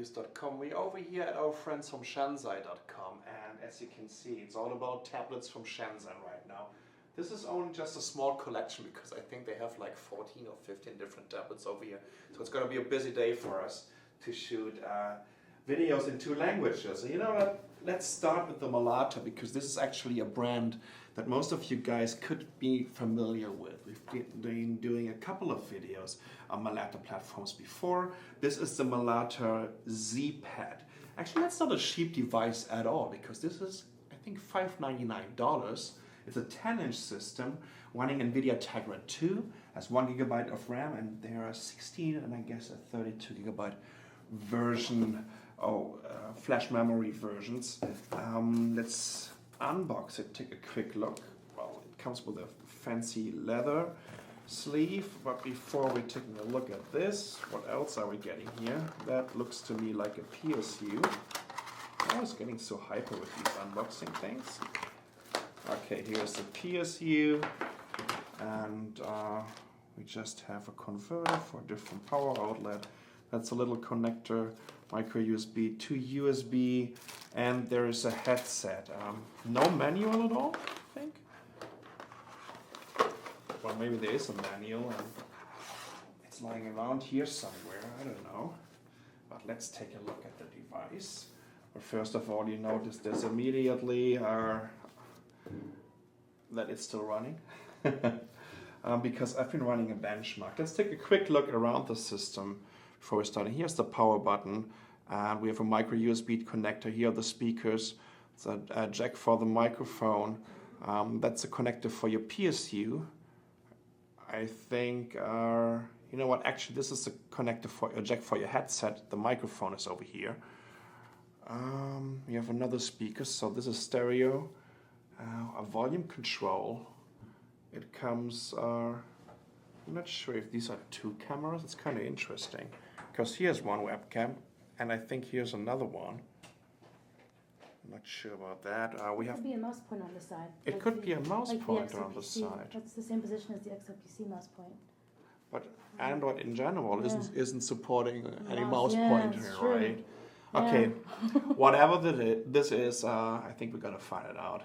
reviews.com. We're over here at our friends from Shenzai.com, and as you can see, it's all about tablets from Shenzhen right now. This is only just a small collection because I think they have like 14 or 15 different tablets over here. So it's going to be a busy day for us to shoot videos in 2 languages. So you know what? Let's start with the Malata, because this is actually a brand that most of you guys could be familiar with. We've been doing a couple of videos on Malata platforms before. This is the Malata Z Pad. Actually, that's not a cheap device at all, because this is, I think, $599. It's a 10-inch system running Nvidia Tegra 2, has 1 GB of RAM, and there are 16 and I guess a 32 GB version, flash memory versions. Let's unbox it, take a quick look. Well, it comes with a fancy leather sleeve, but before we're taking a look at this, what else are we getting here? That looks to me like a PSU. I was getting so hyper with these unboxing things. Okay, here's the PSU, and we just have a converter for a different power outlet. That's a little connector, micro USB to USB, and there is a headset. No manual at all, I think. Well, maybe there is a manual and it's lying around here somewhere, I don't know. But let's take a look at the device. But first of all, you notice there's immediately that it's still running. Because I've been running a benchmark. Let's take a quick look around the system before we start. Here's the power button, and we have a micro USB connector. Here are the speakers. It's a jack for the microphone. That's a connector for your PSU. I think, you know what, actually this is a connector for a jack for your headset. The microphone is over here. You have another speaker, so this is stereo. A volume control. It comes, I'm not sure if these are 2 cameras. It's kind of interesting, because here's one webcam, and I think here's another one. I'm not sure about that. It could be a mouse pointer on the side. It could be a mouse pointer on the side. That's the same position as the XLPC mouse point. But Android in general isn't supporting any mouse yeah, pointer, right? Yeah. Okay, whatever this is, I think we're gonna find it out.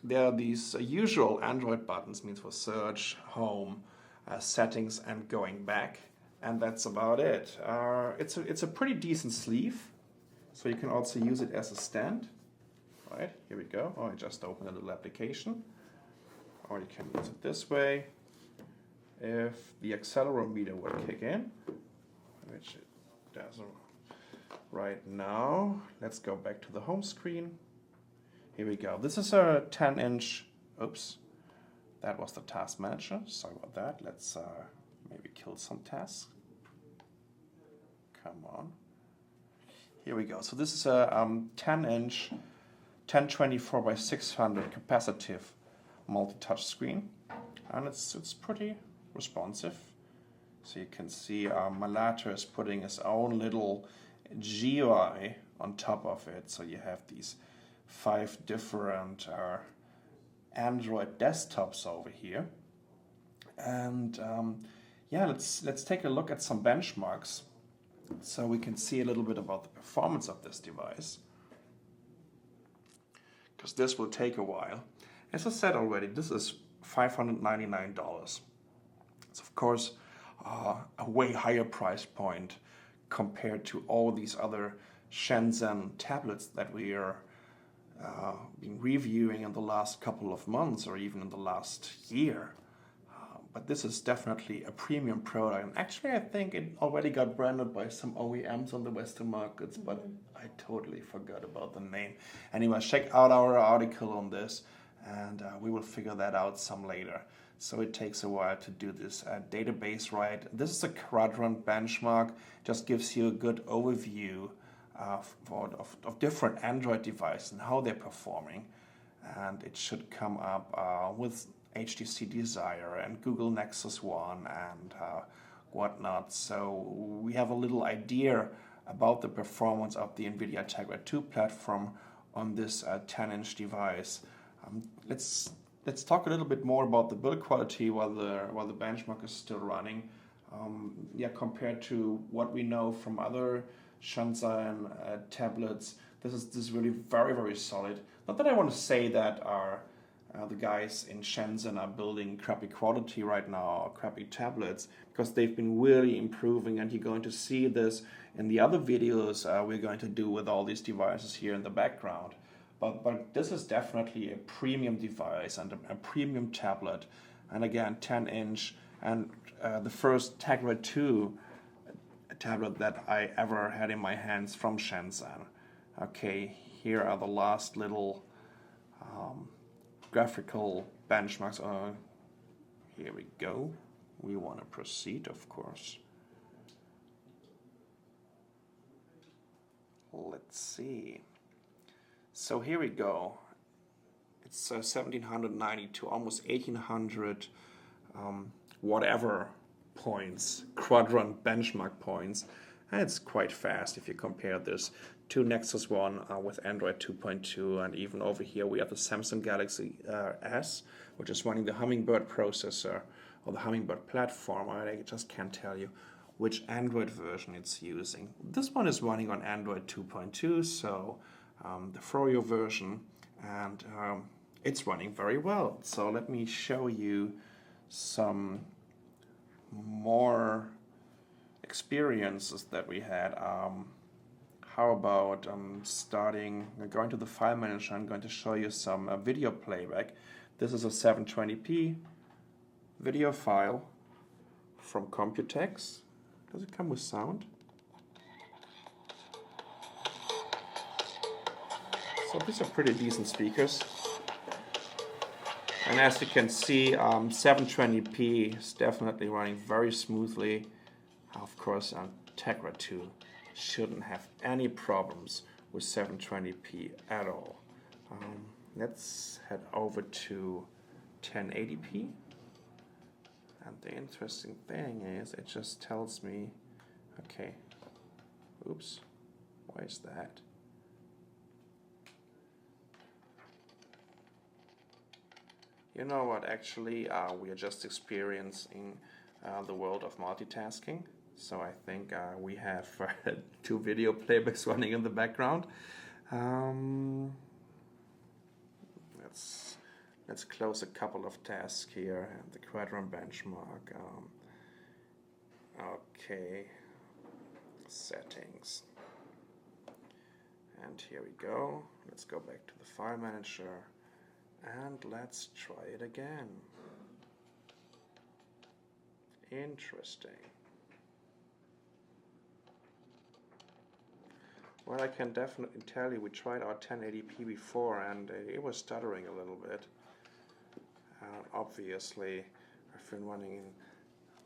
There are these usual Android buttons, means for search, home, settings, and going back, and that's about it. It's a pretty decent sleeve, so you can also use it as a stand. Right, here we go. I just opened a little application. Or you can use it this way. If the accelerometer would kick in, which it doesn't right now, let's go back to the home screen. Here we go. This is a 10-inch, oops, that was the task manager. Sorry about that. Let's maybe kill some tasks. Come on. Here we go. So this is a 10-inch, 1024 by 600 capacitive multi-touch screen. And it's pretty responsive. So you can see Malata is putting his own little GUI on top of it. So you have these 5 different Android desktops over here, and yeah, let's take a look at some benchmarks so we can see a little bit about the performance of this device, because this will take a while. As I said already, this is $599. It's of course a way higher price point compared to all these other Shenzhen tablets that we are been reviewing in the last couple of months or even in the last year. But this is definitely a premium product. And actually, I think it already got branded by some OEMs on the Western markets, but I totally forgot about the name. Anyway, check out our article on this, and we will figure that out some later. So it takes a while to do this database right. This is a quadrant benchmark, just gives you a good overview of different Android devices and how they're performing, and it should come up with HTC Desire and Google Nexus One and whatnot. So we have a little idea about the performance of the Nvidia Tegra 2 platform on this 10-inch device. Let's talk a little bit more about the build quality while the benchmark is still running. Yeah, compared to what we know from other Shenzhen tablets. This is really very, very solid. Not that I want to say that the guys in Shenzhen are building crappy quality right now or crappy tablets, because they've been really improving, and you're going to see this in the other videos we're going to do with all these devices here in the background. But this is definitely a premium device and a premium tablet. And again, 10-inch, and the first Tegra 2 tablet that I ever had in my hands from Shenzhen. Okay, here are the last little graphical benchmarks. Here we go. We want to proceed, of course. Let's see. So here we go. It's 1790 to almost 1800 whatever points, quadrant benchmark points. And it's quite fast if you compare this to Nexus 1 with Android 2.2, and even over here we have the Samsung Galaxy S, which is running the Hummingbird processor or the Hummingbird platform. I just can't tell you which Android version it's using. This one is running on Android 2.2, so the Froyo version, and it's running very well. So let me show you some more experiences that we had. How about going to the file manager? I'm going to show you some video playback. This is a 720p video file from Computex. Does it come with sound? So these are pretty decent speakers. And as you can see, 720p is definitely running very smoothly. Of course, Tegra 2 shouldn't have any problems with 720p at all. Let's head over to 1080p. And the interesting thing is, it just tells me, okay, oops, why is that? You know what, actually, we are just experiencing the world of multitasking. So I think we have 2 video playbacks running in the background. Let's close a couple of tasks here, and the quadrant benchmark. Okay, settings. And here we go. Let's go back to the file manager. And let's try it again. Interesting. Well, I can definitely tell you we tried our 1080p before, and it was stuttering a little bit. Obviously, I've been running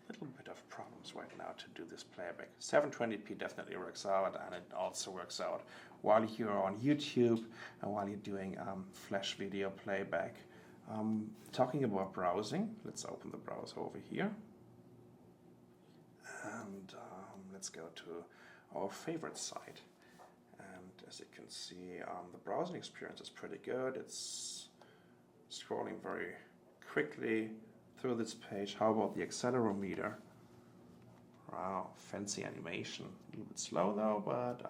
a little bit of problems right now to do this playback. 720p definitely works out, and it also works out while you're on YouTube and while you're doing flash video playback. Talking about browsing, let's open the browser over here. And let's go to our favorite site. And as you can see, the browsing experience is pretty good. It's scrolling very quickly through this page. How about the accelerometer? Wow, fancy animation. A little bit slow though, but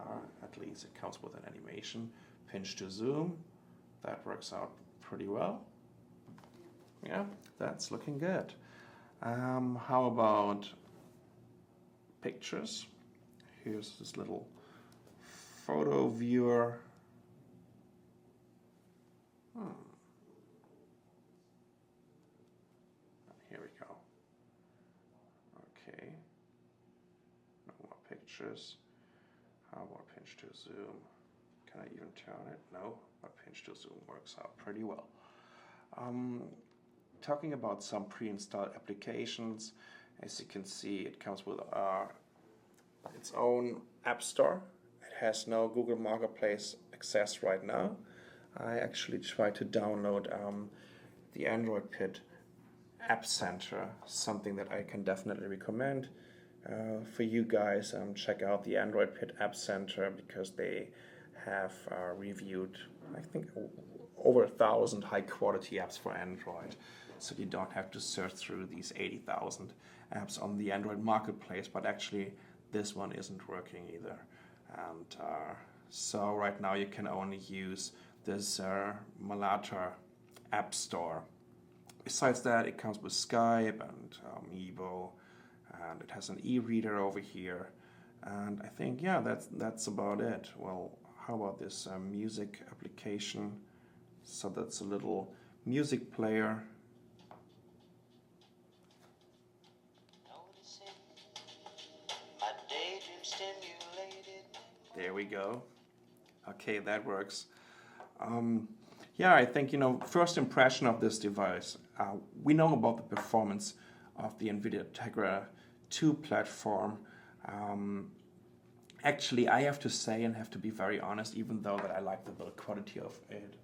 at least it comes with an animation. Pinch to zoom, that works out pretty well. Yeah, that's looking good. How about pictures? Here's this little photo viewer. Here we go. Okay. No more pictures. How about pinch to zoom? Can I even turn it? No, but pinch to zoom works out pretty well. Talking about some pre-installed applications, as you can see, it comes with its own app store. It has no Google Marketplace access right now. I actually tried to download the Android Pit App Center, something that I can definitely recommend for you guys. Check out the Android Pit App Center, because they have reviewed, I think, over 1,000 high-quality apps for Android. So you don't have to search through these 80,000 apps on the Android Marketplace, but actually this one isn't working either. And so right now you can only use this Malata App Store. Besides that, it comes with Skype and Evo, and it has an e-reader over here. And I think, yeah, that's about it. Well, how about this music application? So that's a little music player. There we go. Okay, that works. Yeah, I think, first impression of this device. We know about the performance of the Nvidia Tegra 2 platform. Actually, I have to say and have to be very honest, even though that I like the build quality of it,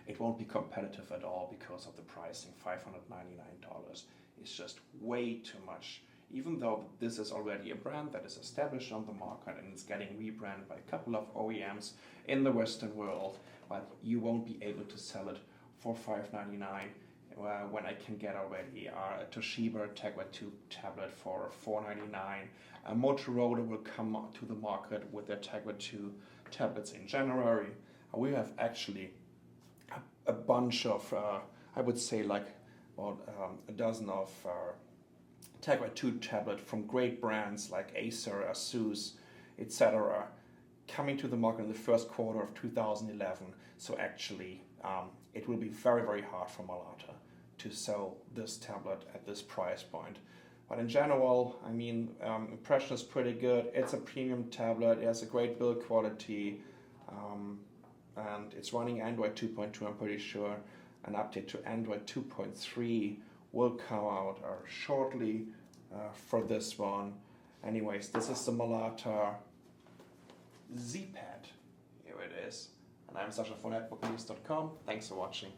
it won't be competitive at all because of the pricing. $599 is just way too much. Even though this is already a brand that is established on the market and it's getting rebranded by a couple of OEMs in the Western world, but you won't be able to sell it for $599 when I can get already a Toshiba Tegra 2 tablet for $499. Motorola will come to the market with their Tegra 2 tablets in January. We have actually a bunch of, I would say like about a dozen of Tegra 2 tablet from great brands like Acer, Asus, etc. coming to the market in the first quarter of 2011. So actually, it will be very, very hard for Malata to sell this tablet at this price point. But in general, I mean, impression is pretty good. It's a premium tablet. It has a great build quality, and it's running Android 2.2, I'm pretty sure. An update to Android 2.3 will come out shortly for this one. Anyways, this is the Malata Z-Pad. Here it is. And I'm Sasha from netbooknews.com. Thanks for watching.